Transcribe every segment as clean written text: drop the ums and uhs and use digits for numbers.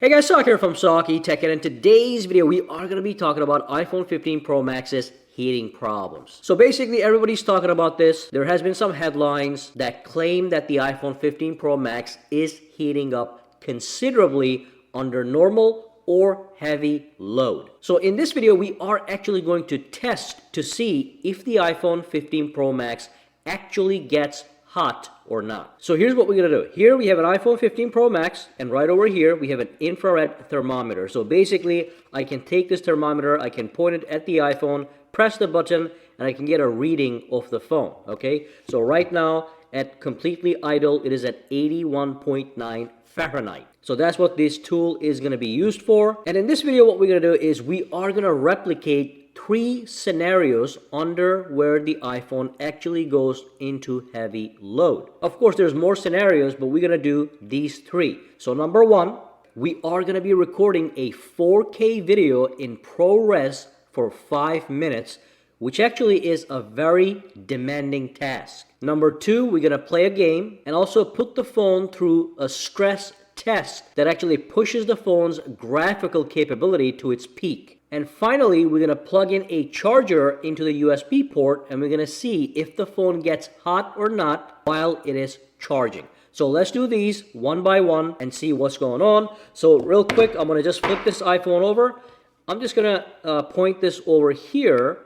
Hey guys, Sock here from Socky Tech, and in today's video we are going to be talking about iPhone 15 Pro Max's heating problems. So basically everybody's talking about this. There has been some headlines that claim that the iPhone 15 Pro Max is heating up considerably under normal or heavy load. So in this video we are actually going to test to see if the iPhone 15 Pro Max actually gets hot or not. So here's what we're going to do. Here we have an iPhone 15 Pro Max, and right over here we have an infrared thermometer. So basically I can take this thermometer, I can point it at the iPhone, press the button, and I can get a reading of the phone. Okay, so right now at completely idle it is at 81.9 Fahrenheit. So that's what this tool is going to be used for. And in this video what we're going to do is we are going to replicate three scenarios under where the iPhone actually goes into heavy load. Of course, there's more scenarios, but we're going to do these three. So number one, we are going to be recording a 4K video in ProRes for 5 minutes, which actually is a very demanding task. Number two, we're going to play a game and also put the phone through a stress test that actually pushes the phone's graphical capability to its peak. And finally, we're going to plug in a charger into the USB port, and we're going to see if the phone gets hot or not while it is charging. So let's do these one by one and see what's going on. So real quick, I'm going to just flip this iPhone over. I'm just going to point this over here,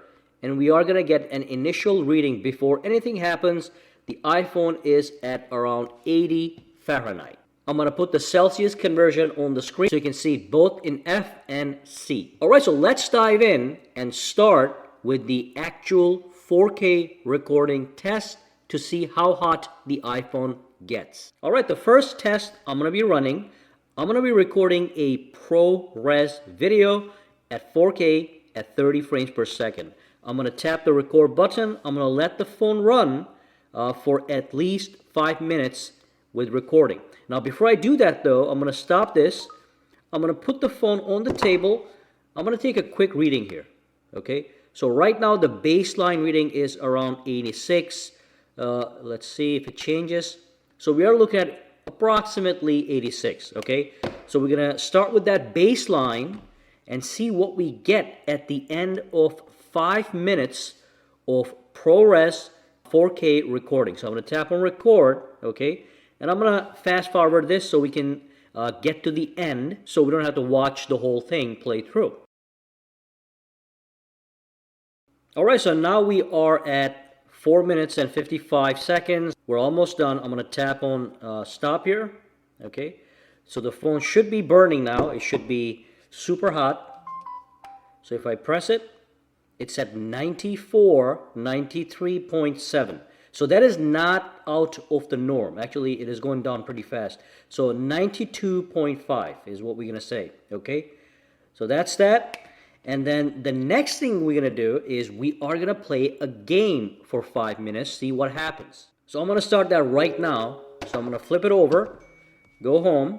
and we are going to get an initial reading before anything happens. The iPhone is at around 80 Fahrenheit. I'm going to put the Celsius conversion on the screen so you can see both in F and C. Alright, so let's dive in and start with the actual 4K recording test to see how hot the iPhone gets. Alright, the first test I'm going to be running, I'm going to be recording a ProRes video at 4K at 30 frames per second. I'm going to tap the record button. I'm going to let the phone run for at least 5 minutes with recording. Now before I do that though, I'm going to stop this. I'm going to put the phone on the table. I'm going to take a quick reading here. Okay, so right now the baseline reading is around 86. Let's see if it changes. So we are looking at approximately 86. Okay, so we're going to start with that baseline and see what we get at the end of 5 minutes of ProRes 4K recording. So I'm going to tap on record. Okay, and I'm going to fast forward this so we can get to the end so we don't have to watch the whole thing play through. Alright, so now we are at 4 minutes and 55 seconds. We're almost done. I'm going to tap on stop here. Okay, so the phone should be burning now. It should be super hot. So if I press it, it's at 94, 93.7. So that is not out of the norm. Actually, it is going down pretty fast. So 92.5 is what we're going to say. Okay, so that's that. And then the next thing we're going to do is we are going to play a game for 5 minutes, see what happens. So I'm going to start that right now. So I'm going to flip it over, go home.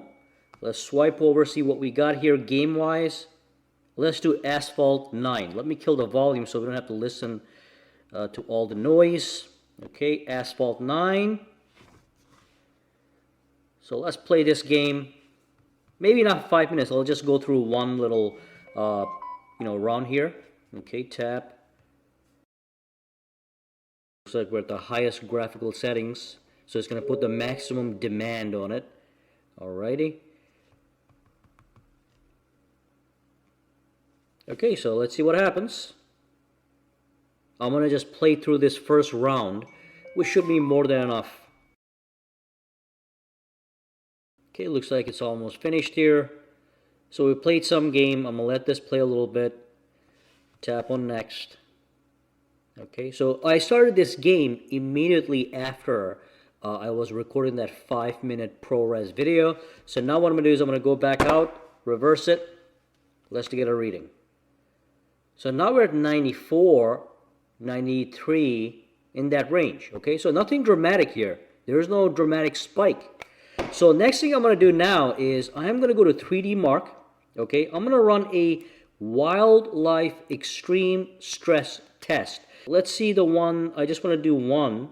Let's swipe over, see what we got here game-wise. Let's do Asphalt 9. Let me kill the volume so we don't have to listen to all the noise. Okay, Asphalt 9. So let's play this game. Maybe not 5 minutes. I'll just go through one little, round here. Okay, tap. Looks like we're at the highest graphical settings. So it's going to put the maximum demand on it. Alrighty. Okay, so let's see what happens. I'm going to just play through this first round, which should be more than enough. Okay, looks like it's almost finished here. So we played some game. I'm going to let this play a little bit. Tap on next. Okay, so I started this game immediately after I was recording that 5-minute ProRes video. So now what I'm going to do is I'm going to go back out, reverse it. Let's get a reading. So now we're at 94. 93 in that range. Okay, so nothing dramatic here. There is no dramatic spike. So next thing I'm going to do now is I'm going to go to 3D Mark. Okay, I'm going to run a wildlife extreme stress test. Let's see the one. I just want to do one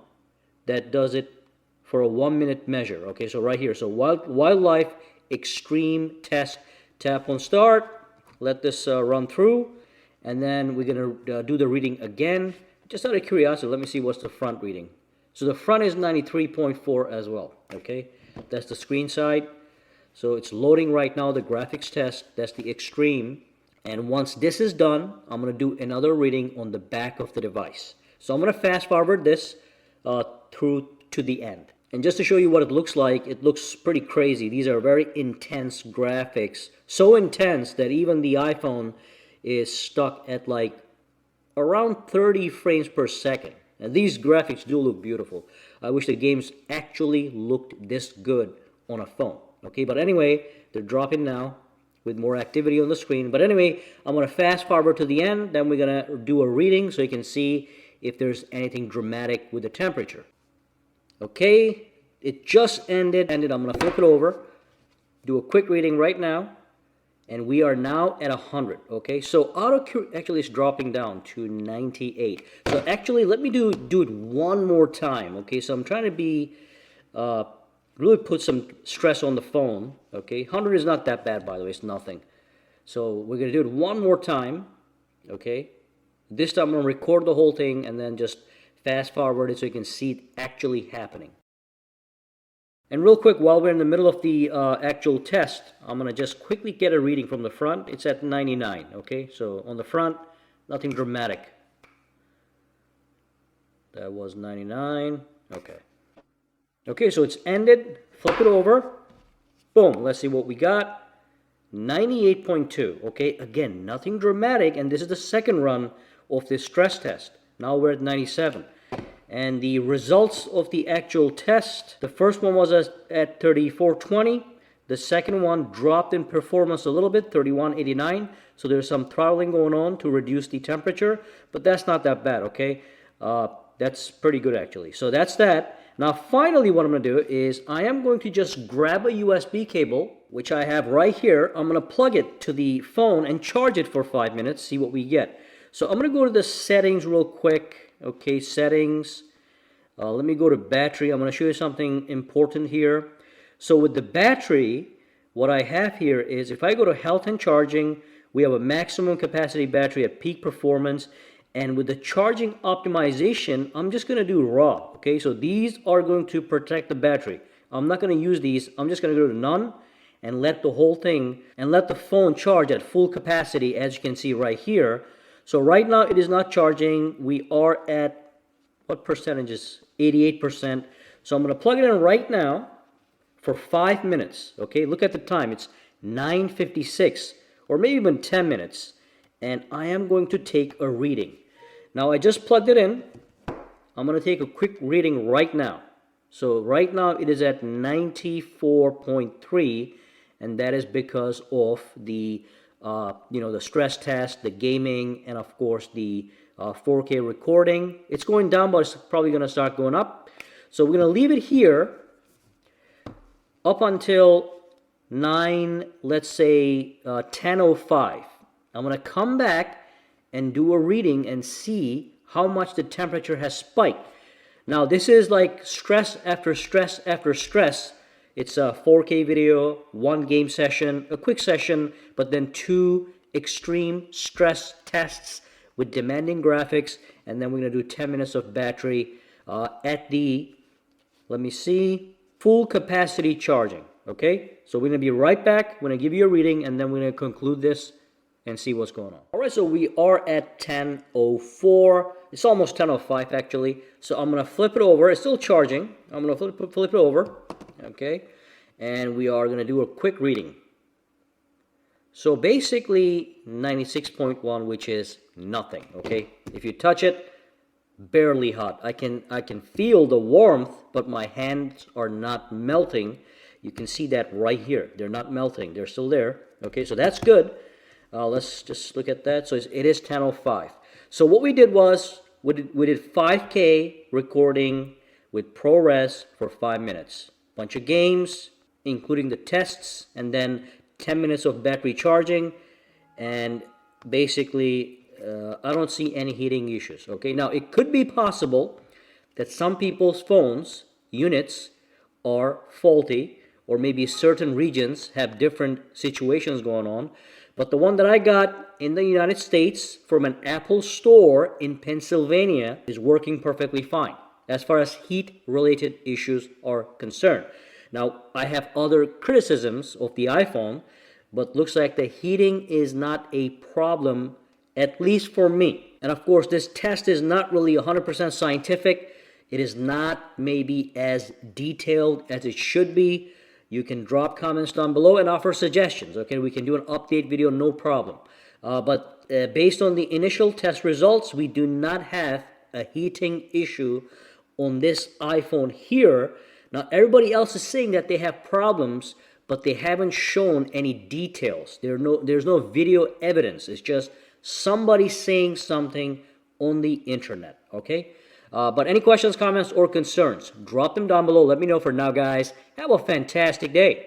that does it for a 1 minute measure. Okay, so right here. So wildlife extreme test. Tap on start, let this run through, and then we're gonna do the reading again. Just out of curiosity, let me see what's the front reading. So the front is 93.4 as well, okay? That's the screen side. So it's loading right now, the graphics test. That's the extreme. And once this is done, I'm going to do another reading on the back of the device. So I'm going to fast forward this through to the end. And just to show you what it looks pretty crazy. These are very intense graphics. So intense that even the iPhone is stuck at like around 30 frames per second. And these graphics do look beautiful. I wish the games actually looked this good on a phone. Okay, but anyway, they're dropping now with more activity on the screen. But anyway, I'm going to fast forward to the end. Then we're going to do a reading so you can see if there's anything dramatic with the temperature. Okay, it just ended. I'm going to flip it over, do a quick reading right now. And we are now at 100, okay? So actually it's dropping down to 98. So actually, let me do it one more time, okay? So I'm trying to be, really put some stress on the phone, okay? 100 is not that bad, by the way, it's nothing. So we're gonna do it one more time, okay? This time I'm gonna record the whole thing and then just fast forward it so you can see it actually happening. And real quick, while we're in the middle of the actual test, I'm going to just quickly get a reading from the front. It's at 99, okay? So on the front, nothing dramatic. That was 99, okay. Okay, so it's ended. Flip it over. Boom, let's see what we got. 98.2, okay? Again, nothing dramatic, and this is the second run of this stress test. Now we're at 97. And the results of the actual test, the first one was at 3420. The second one dropped in performance a little bit, 3189. So there's some throttling going on to reduce the temperature, but that's not that bad, okay? That's pretty good actually. So that's that. Now finally what I'm going to do is I am going to just grab a USB cable, which I have right here. I'm going to plug it to the phone and charge it for 5 minutes, see what we get. So I'm going to go to the settings real quick. Okay, settings. Let me go to battery. I'm going to show you something important here. So with the battery, what I have here is if I go to health and charging, we have a maximum capacity battery at peak performance. And with the charging optimization, I'm just going to do raw. Okay, so these are going to protect the battery. I'm not going to use these. I'm just going to go to none and let the whole thing and let the phone charge at full capacity, as you can see right here. So right now it is not charging. We are at, what percentage is 88%. So I'm going to plug it in right now for 5 minutes. Okay, look at the time. It's 9:56 or maybe even 10 minutes. And I am going to take a reading. Now I just plugged it in. I'm going to take a quick reading right now. So right now it is at 94.3, and that is because of the the stress test, the gaming, and of course the 4K recording. It's going down, but it's probably going to start going up. So we're going to leave it here up until 10:05. I'm going to come back and do a reading and see how much the temperature has spiked. Now this is like stress after stress after stress. It's a 4K video, one game session, a quick session, but then two extreme stress tests with demanding graphics, and then we're going to do 10 minutes of battery at the, let me see, full capacity charging, okay? So we're going to be right back. We're going to give you a reading, and then we're going to conclude this and see what's going on. All right, so we are at 10:04. It's almost 10:05 actually. So I'm going to flip it over. It's still charging. I'm going to flip it over. Okay, and we are going to do a quick reading. So basically 96.1, which is nothing. Okay, if you touch it, barely hot. I can feel the warmth, but my hands are not melting. You can see that right here. They're not melting. They're still there. Okay, so that's good. Let's just look at that. So it is 10:05. So what we did was we did 5K recording with ProRes for 5 minutes. Bunch of games, including the tests, and then 10 minutes of battery charging, and basically I don't see any heating issues. Okay, now it could be possible that some people's phones units are faulty, or maybe certain regions have different situations going on. But the one that I got in the United States from an Apple store in Pennsylvania is working perfectly fine as far as heat related issues are concerned. Now, I have other criticisms of the iPhone, but looks like the heating is not a problem, at least for me. And of course, this test is not really 100% scientific. It is not maybe as detailed as it should be. You can drop comments down below and offer suggestions. Okay, we can do an update video, no problem. But based on the initial test results, we do not have a heating issue on this iPhone here. Now, everybody else is saying that they have problems, but they haven't shown any details. There's no video evidence. It's just somebody saying something on the internet, okay? But any questions, comments, or concerns, drop them down below. Let me know. For now, guys, have a fantastic day.